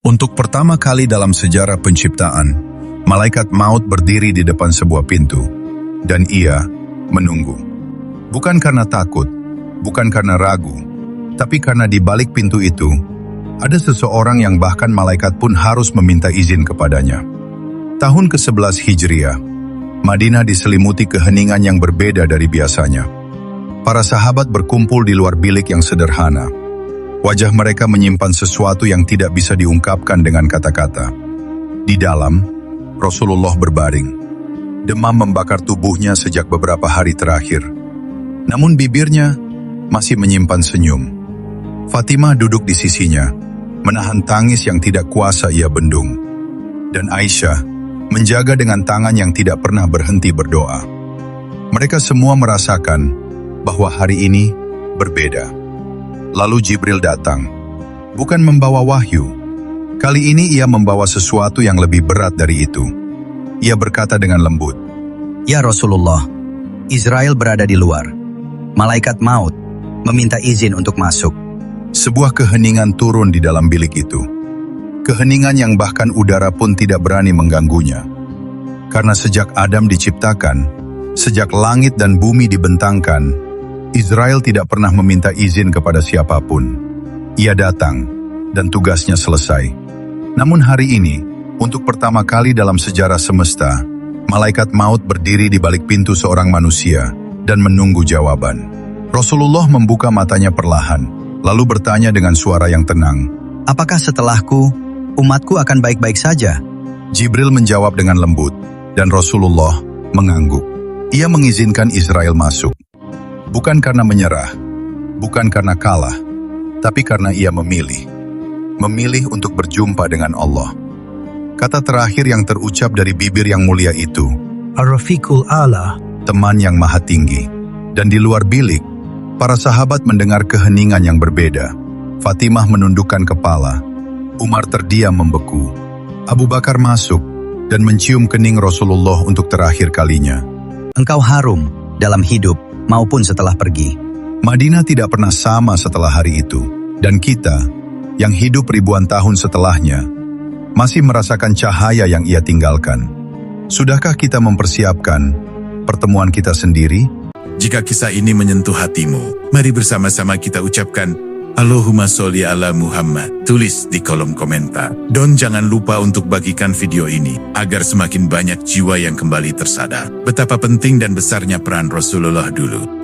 Untuk pertama kali dalam sejarah penciptaan, malaikat maut berdiri di depan sebuah pintu, dan ia menunggu. Bukan karena takut, bukan karena ragu, tapi karena di balik pintu itu, ada seseorang yang bahkan malaikat pun harus meminta izin kepadanya. Tahun ke-11 Hijriah, Madinah diselimuti keheningan yang berbeda dari biasanya. Para sahabat berkumpul di luar bilik yang sederhana. Wajah mereka menyimpan sesuatu yang tidak bisa diungkapkan dengan kata-kata. Di dalam, Rasulullah berbaring. Demam membakar tubuhnya sejak beberapa hari terakhir. Namun bibirnya masih menyimpan senyum. Fatimah duduk di sisinya, menahan tangis yang tidak kuasa ia bendung. Dan Aisyah menjaga dengan tangan yang tidak pernah berhenti berdoa. Mereka semua merasakan bahwa hari ini berbeda. Lalu Jibril datang, bukan membawa wahyu. Kali ini ia membawa sesuatu yang lebih berat dari itu. Ia berkata dengan lembut, "Ya Rasulullah, Israel berada di luar. Malaikat maut meminta izin untuk masuk." Sebuah keheningan turun di dalam bilik itu. Keheningan yang bahkan udara pun tidak berani mengganggunya. Karena sejak Adam diciptakan, sejak langit dan bumi dibentangkan, Israel tidak pernah meminta izin kepada siapapun. Ia datang, dan tugasnya selesai. Namun hari ini, untuk pertama kali dalam sejarah semesta, malaikat maut berdiri di balik pintu seorang manusia dan menunggu jawaban. Rasulullah membuka matanya perlahan, lalu bertanya dengan suara yang tenang, "Apakah setelahku, umatku akan baik-baik saja?" Jibril menjawab dengan lembut, dan Rasulullah mengangguk. Ia mengizinkan Israel masuk. Bukan karena menyerah, bukan karena kalah, tapi karena ia memilih. Memilih untuk berjumpa dengan Allah. Kata terakhir yang terucap dari bibir yang mulia itu, Ar-Rafiqul A'la, teman yang maha tinggi. Dan di luar bilik, para sahabat mendengar keheningan yang berbeda. Fatimah menundukkan kepala. Umar terdiam membeku. Abu Bakar masuk dan mencium kening Rasulullah untuk terakhir kalinya. "Engkau harum dalam hidup maupun setelah pergi." Madinah tidak pernah sama setelah hari itu. Dan kita, yang hidup ribuan tahun setelahnya, masih merasakan cahaya yang ia tinggalkan. Sudahkah kita mempersiapkan pertemuan kita sendiri? Jika kisah ini menyentuh hatimu, mari bersama-sama kita ucapkan Allahumma sholli ala Muhammad. Tulis di kolom komentar. Dan jangan lupa untuk bagikan video ini, agar semakin banyak jiwa yang kembali tersadar betapa penting dan besarnya peran Rasulullah dulu.